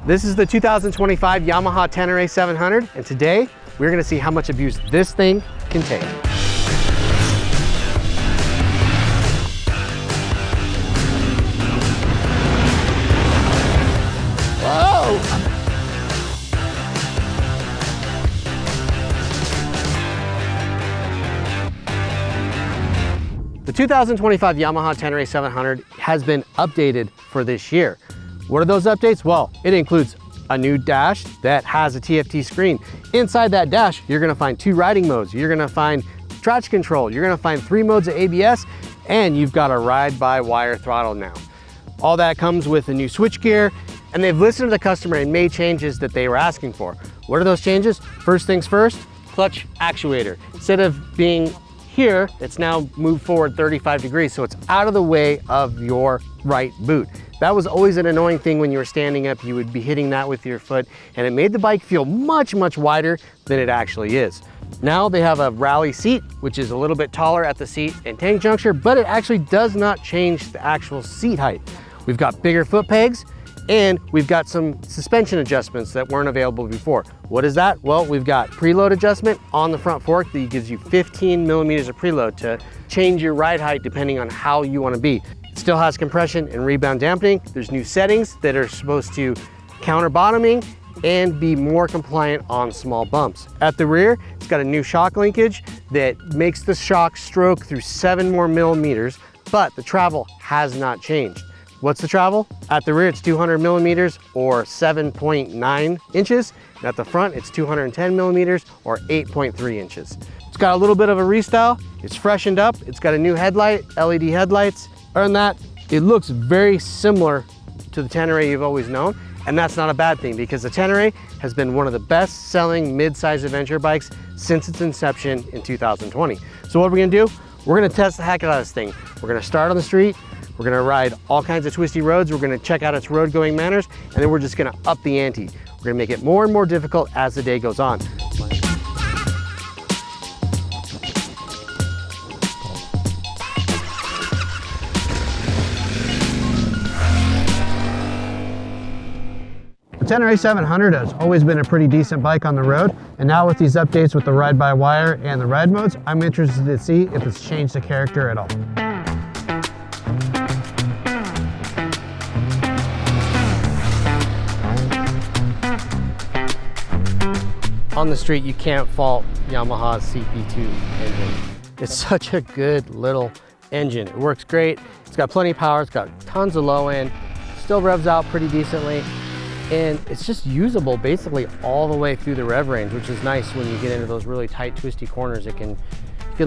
This is the 2025 Yamaha Ténéré 700, and today we're gonna see how much abuse this thing can take. Whoa! The 2025 Yamaha Ténéré 700 has been updated for this year. What are those updates? Well, it includes a new dash that has a TFT screen. Inside that dash, you're gonna find 2 riding modes. You're gonna find traction control. You're gonna find 3 modes of ABS, and you've got a ride-by-wire throttle now. All that comes with a new switchgear, and they've listened to the customer and made changes that they were asking for. What are those changes? First things first, clutch actuator. Instead of being here, it's now moved forward 35 degrees, so it's out of the way of your right boot. That was always an annoying thing when you were standing up. You would be hitting that with your foot, and it made the bike feel much, much wider than it actually is. Now they have a rally seat, which is a little bit taller at the seat and tank juncture, but it actually does not change the actual seat height. We've got bigger foot pegs, and we've got some suspension adjustments that weren't available before. What is that? Well, we've got preload adjustment on the front fork that gives you 15 millimeters of preload to change your ride height depending on how you want to be. It still has compression and rebound dampening. There's new settings that are supposed to counter bottoming and be more compliant on small bumps. At the rear, it's got a new shock linkage that makes the shock stroke through 7 more millimeters, but the travel has not changed. What's the travel? At the rear, it's 200 millimeters or 7.9 inches. And at the front, it's 210 millimeters or 8.3 inches. It's got a little bit of a restyle. It's freshened up. It's got a new headlight, LED headlights. Other than that, it looks very similar to the Tenere you've always known. And that's not a bad thing because the Tenere has been one of the best selling mid-size adventure bikes since its inception in 2020. So what are we gonna do? We're gonna test the heck out of this thing. We're gonna start on the street. We're gonna ride all kinds of twisty roads. We're gonna check out its road going manners, and then we're just gonna up the ante. We're gonna make it more and more difficult as the day goes on. The Tenere 700 has always been a pretty decent bike on the road, and now with these updates with the ride-by-wire and the ride modes, I'm interested to see if it's changed the character at all. On the street, you can't fault Yamaha's CP2 engine. It's such a good little engine. It works great. It's got plenty of power. It's got tons of low end, still revs out pretty decently. And it's just usable basically all the way through the rev range, which is nice when you get into those really tight, twisty corners. You can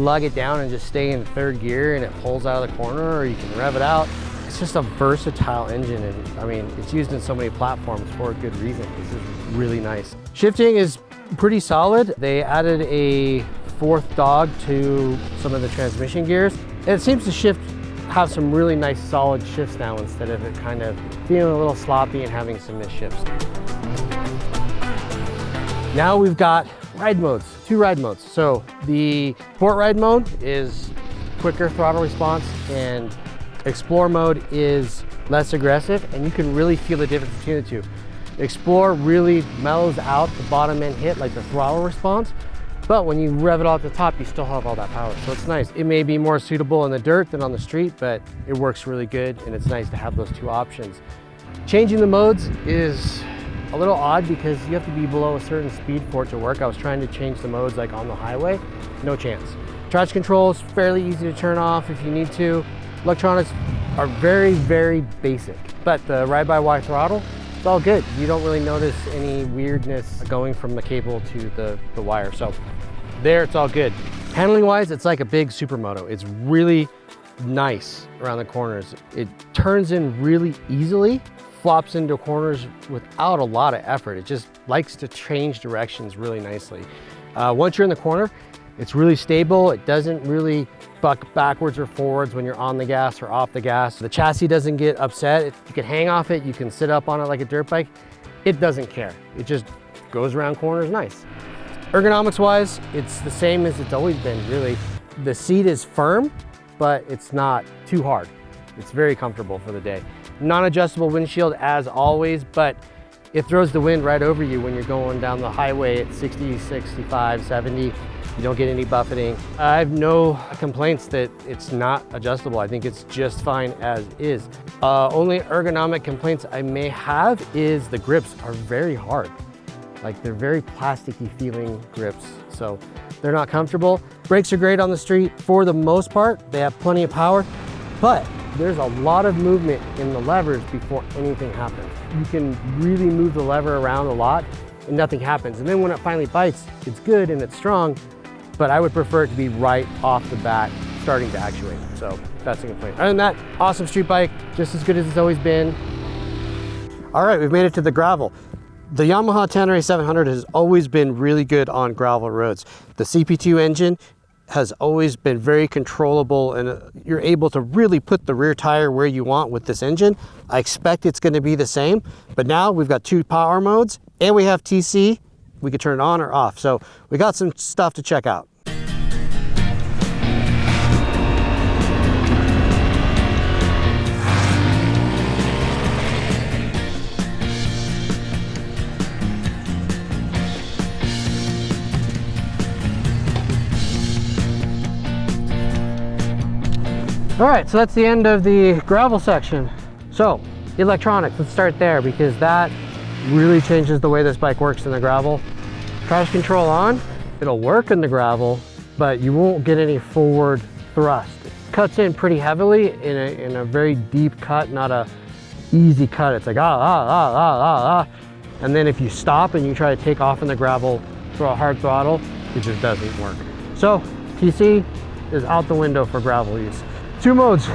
lug it down and just stay in 3rd gear and it pulls out of the corner, or you can rev it out. It's just a versatile engine, and I mean, it's used in so many platforms for a good reason. This is really nice. Shifting is pretty solid. They added a 4th dog to some of the transmission gears, and it seems to have some really nice solid shifts now instead of it kind of feeling a little sloppy and having some missed shifts. Now we've got ride modes, 2 ride modes. So the sport ride mode is quicker throttle response, and explore mode is less aggressive, and you can really feel the difference between the two. Explore really mellows out the bottom end hit, like the throttle response, but when you rev it all at the top, you still have all that power, so it's nice. It may be more suitable in the dirt than on the street, but it works really good, and it's nice to have those 2 options. Changing the modes is a little odd because you have to be below a certain speed for it to work. I was trying to change the modes like on the highway, no chance. Traction control is fairly easy to turn off if you need to. Electronics are very, very basic, but the ride-by-wire throttle, it's all good. You don't really notice any weirdness going from the cable to the wire. So there, it's all good. Handling wise, it's like a big supermoto. It's really nice around the corners. It turns in really easily, flops into corners without a lot of effort. It just likes to change directions really nicely. Once you're in the corner, it's really stable. It doesn't really buck backwards or forwards when you're on the gas or off the gas. The chassis doesn't get upset. You can hang off it. You can sit up on it like a dirt bike. It doesn't care. It just goes around corners nice. Ergonomics wise, it's the same as it's always been, really. The seat is firm, but it's not too hard. It's very comfortable for the day. Non-adjustable windshield as always, but it throws the wind right over you when you're going down the highway at 60, 65, 70. You don't get any buffeting. I have no complaints that it's not adjustable. I think it's just fine as is. Only ergonomic complaints I may have is the grips are very hard. Like they're very plasticky feeling grips. So they're not comfortable. Brakes are great on the street for the most part. They have plenty of power, but there's a lot of movement in the levers before anything happens. You can really move the lever around a lot and nothing happens. And then when it finally bites, it's good and it's strong, but I would prefer it to be right off the bat, starting to actuate. So that's a complaint. Other than that, awesome street bike, just as good as it's always been. All right, we've made it to the gravel. The Yamaha Ténéré 700 has always been really good on gravel roads. The CP2 engine has always been very controllable, and you're able to really put the rear tire where you want with this engine. I expect it's going to be the same, but now we've got 2 power modes and we have TC. We can turn it on or off. So we got some stuff to check out. All right, so that's the end of the gravel section. So electronics, let's start there because that really changes the way this bike works in the gravel. Traction control on, it'll work in the gravel, but you won't get any forward thrust. It cuts in pretty heavily in a very deep cut, not a easy cut. It's like and then if you stop and you try to take off in the gravel, throw a hard throttle, it just doesn't work. So TC is out the window for gravel use. 2 modes,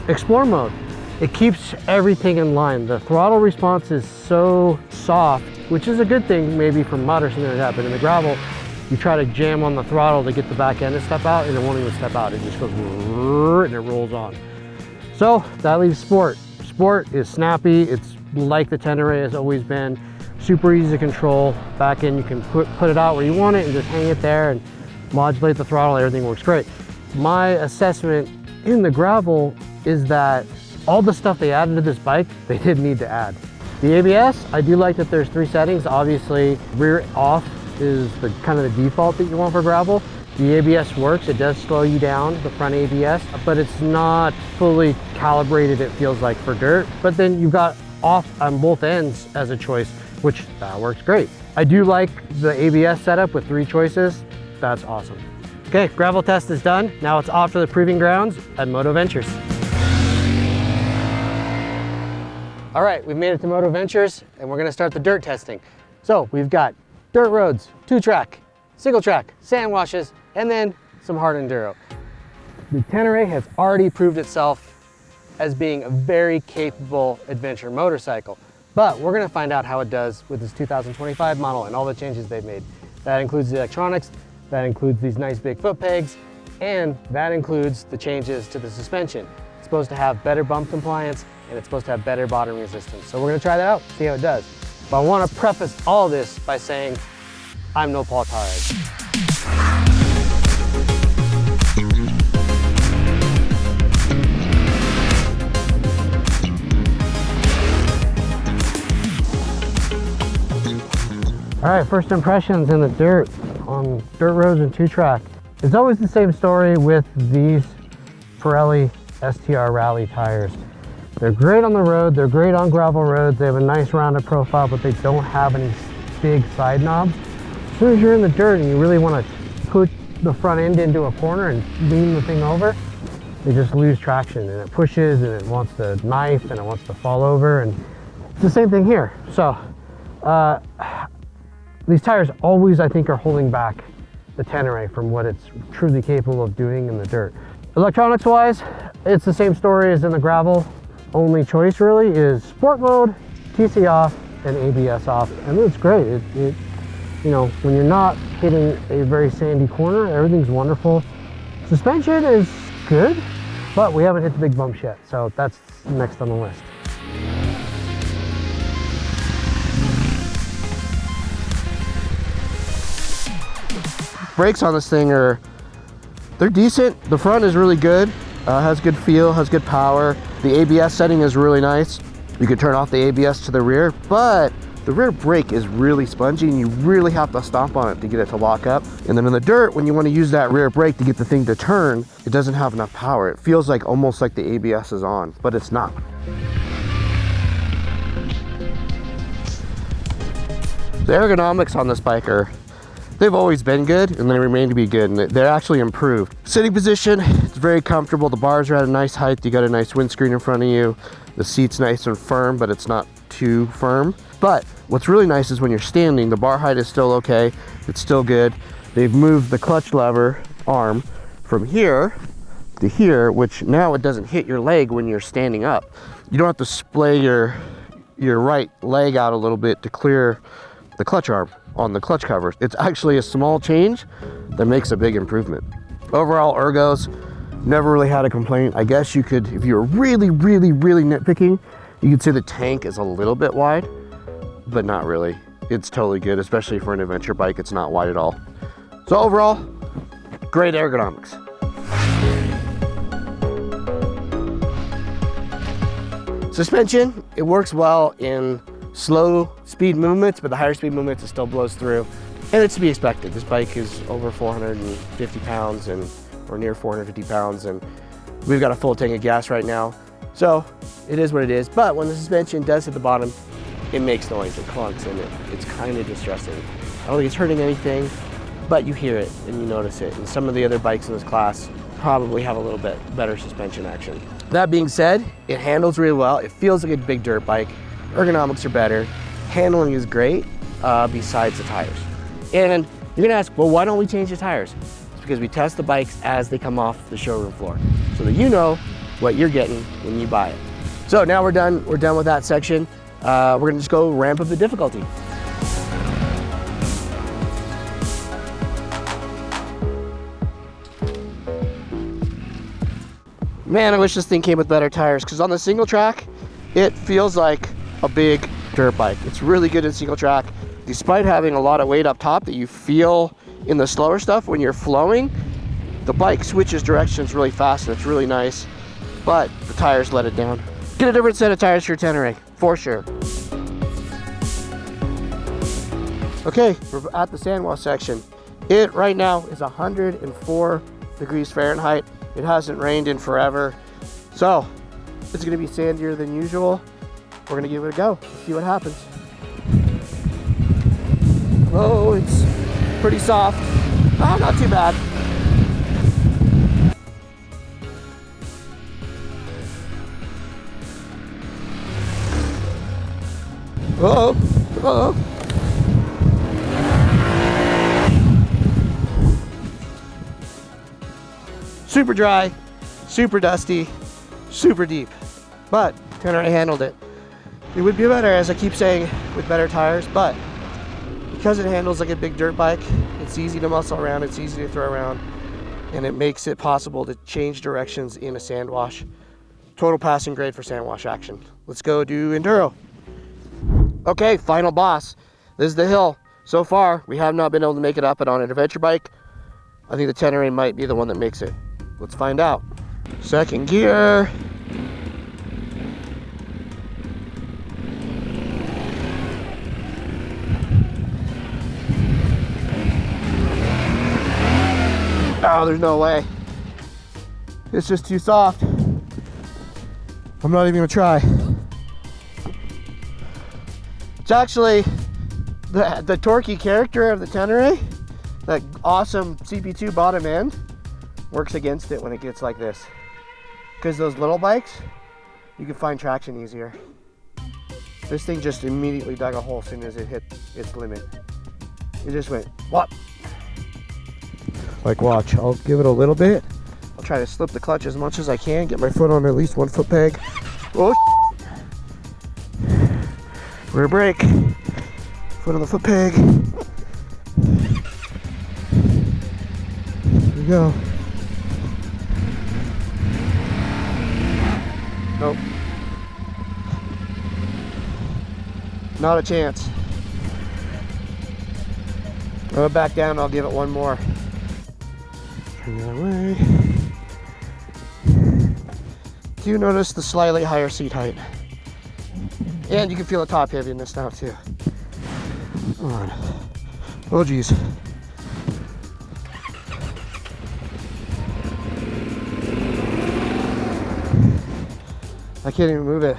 explore mode. It keeps everything in line. The throttle response is so soft, which is a good thing maybe for mud or something like that, but in the gravel, you try to jam on the throttle to get the back end to step out and it won't even step out. It just goes and it rolls on. So that leaves sport. Sport is snappy. It's like the Tenere has always been. Super easy to control. Back end, you can put it out where you want it and just hang it there and modulate the throttle. Everything works great. My assessment in the gravel is that all the stuff they added to this bike, they didn't need to add. The ABS, I do like that there's 3 settings. Obviously, rear off is the kind of the default that you want for gravel. The ABS works, it does slow you down, the front ABS, but it's not fully calibrated, it feels like, for dirt. But then you've got off on both ends as a choice, which that works great. I do like the ABS setup with 3 choices. That's awesome. Okay, gravel test is done. Now it's off to the proving grounds at Moto Ventures. All right, we've made it to Moto Ventures and we're gonna start the dirt testing. So we've got dirt roads, 2-track, single track, sand washes, and then some hard enduro. The Tenere has already proved itself as being a very capable adventure motorcycle, but we're gonna find out how it does with this 2025 model and all the changes they've made. That includes the electronics, that includes these nice big foot pegs, and that includes the changes to the suspension. It's supposed to have better bump compliance and it's supposed to have better bottom resistance. So we're gonna try that out, see how it does. But I wanna preface all this by saying, I'm no Paul Tires. All right, first impressions in the dirt on dirt roads and 2-track. It's always the same story with these Pirelli STR Rally tires. They're great on the road, they're great on gravel roads, they have a nice rounded profile, but they don't have any big side knobs. As soon as you're in the dirt and you really want to put the front end into a corner and lean the thing over, they just lose traction and it pushes and it wants to knife and it wants to fall over, and it's the same thing here. So these tires always, I think, are holding back the Tenere from what it's truly capable of doing in the dirt. Electronics wise, it's the same story as in the gravel. Only choice really is sport mode, TC off, and ABS off, and it's great. You know, when you're not hitting a very sandy corner, everything's wonderful. Suspension is good, but we haven't hit the big bumps yet, so that's next on the list. Brakes on this thing they're decent. The front is really good, has good feel, has good power. The ABS setting is really nice. You can turn off the ABS to the rear, but The rear brake is really spongy and you really have to stomp on it to get it to lock up. And then in the dirt, when you want to use that rear brake to get the thing to turn, it doesn't have enough power. It feels like almost like the ABS is on, but it's not. The ergonomics on this bike they've always been good and they remain to be good, and they're actually improved. Sitting position, it's very comfortable. The bars are at a nice height. You got a nice windscreen in front of you. The seat's nice and firm, but it's not too firm. But what's really nice is when you're standing, the bar height is still okay. It's still good. They've moved the clutch lever arm from here to here, which now it doesn't hit your leg when you're standing up. You don't have to splay your right leg out a little bit to clear the clutch arm on the clutch covers. It's actually a small change that makes a big improvement. Overall ergos, never really had a complaint. I guess you could, if you were really nitpicking, you could say the tank is a little bit wide, but not really. It's totally good, especially for an adventure bike. It's not wide at all. So overall, great ergonomics. Suspension, it works well in slow speed movements, but the higher speed movements it still blows through. And it's to be expected. This bike is over 450 pounds or near 450 pounds, and we've got a full tank of gas right now. So it is what it is. But when the suspension does hit the bottom, it makes noise, it clunks, and it's kind of distressing. I don't think it's hurting anything, but you hear it and you notice it. And some of the other bikes in this class probably have a little bit better suspension action. That being said, it handles really well. It feels like a big dirt bike. Ergonomics are better. Handling is great, besides the tires. And you're gonna ask, well, why don't we change the tires? It's because we test the bikes as they come off the showroom floor, so that you know what you're getting when you buy it. So now we're done with that section. We're gonna just go ramp up the difficulty. Man, I wish this thing came with better tires, because on the single track, it feels like a big dirt bike. It's really good in single track. Despite having a lot of weight up top that you feel in the slower stuff when you're flowing, the bike switches directions really fast and it's really nice, but the tires let it down. Get a different set of tires for your Tenere, for sure. Okay, we're at the sand wash section. It right now is 104 degrees Fahrenheit. It hasn't rained in forever, so it's gonna be sandier than usual. We're gonna give it a go, see what happens. Oh, it's pretty soft. Oh, not too bad. Uh-oh, uh-oh. Super dry, super dusty, super deep, but Tenere handled it. It would be better, as I keep saying, with better tires, but because it handles like a big dirt bike, it's easy to muscle around, it's easy to throw around, and it makes it possible to change directions in a sand wash. Total passing grade for sand wash action. Let's go do enduro. Okay, final boss. This is the hill. So far, we have not been able to make it up, but on an adventure bike, I think the Tenere might be the one that makes it. Let's find out. Second gear. Oh, there's no way. It's just too soft. I'm not even gonna try. It's actually the torquey character of the Tenere, that awesome CP2 bottom end, works against it when it gets like this. Because those little bikes, you can find traction easier. This thing just immediately dug a hole as soon as it hit its limit. It just went, what? Like, watch, I'll give it a little bit. I'll try to slip the clutch as much as I can, get my foot on at least 1 foot peg. Oh, rear brake, foot on the foot peg. Here we go. Nope. Not a chance. I'm gonna back down, I'll give it one more. Turn the other way. Do you notice the slightly higher seat height? And you can feel the top heaviness now too. Come on. Oh geez. I can't even move it.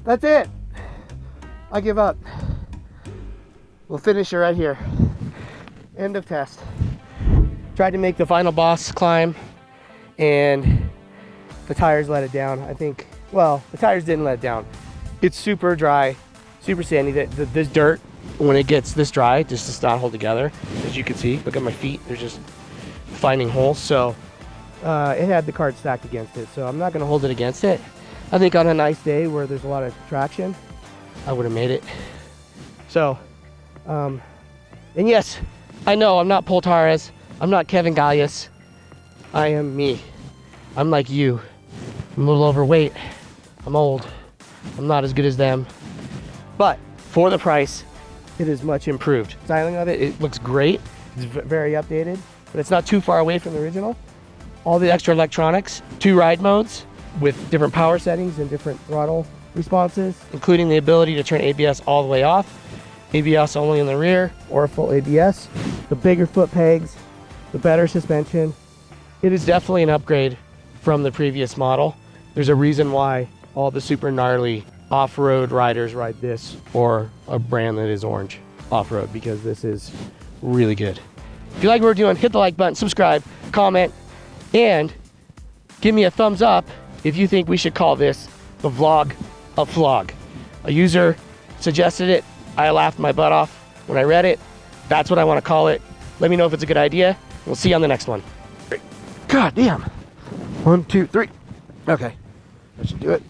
That's it. I give up. We'll finish it right here. End of test. Tried to make the final boss climb and the tires let it down. I think, well, the tires didn't let it down. It's super dry, super sandy. This dirt, when it gets this dry, just does not hold together. As you can see, look at my feet. They're just finding holes. So it had the cart stacked against it. So I'm not gonna hold it against it. I think on a nice day where there's a lot of traction, I would have made it. So, and yes, I know I'm not Paul Torres. I'm not Kevin Gallius. I am me. I'm like you. I'm a little overweight. I'm old. I'm not as good as them. But for the price, it is much improved. Styling of it, it looks great. It's very updated, but it's not too far away from the original. All the extra electronics, 2 ride modes with different power settings and different throttle responses, including the ability to turn ABS all the way off, ABS only in the rear, or full ABS, the bigger foot pegs, the better suspension. It is definitely an upgrade from the previous model. There's a reason why all the super gnarly off-road riders ride this or a brand that is orange off-road, because this is really good. If you like what we're doing, hit the like button, subscribe, comment, and give me a thumbs up if you think we should call this the vlog of flog. A user suggested it. I laughed my butt off when I read it. That's what I want to call it. Let me know if it's a good idea. We'll see you on the next one. God damn. 1, 2, 3. Okay, that should do it.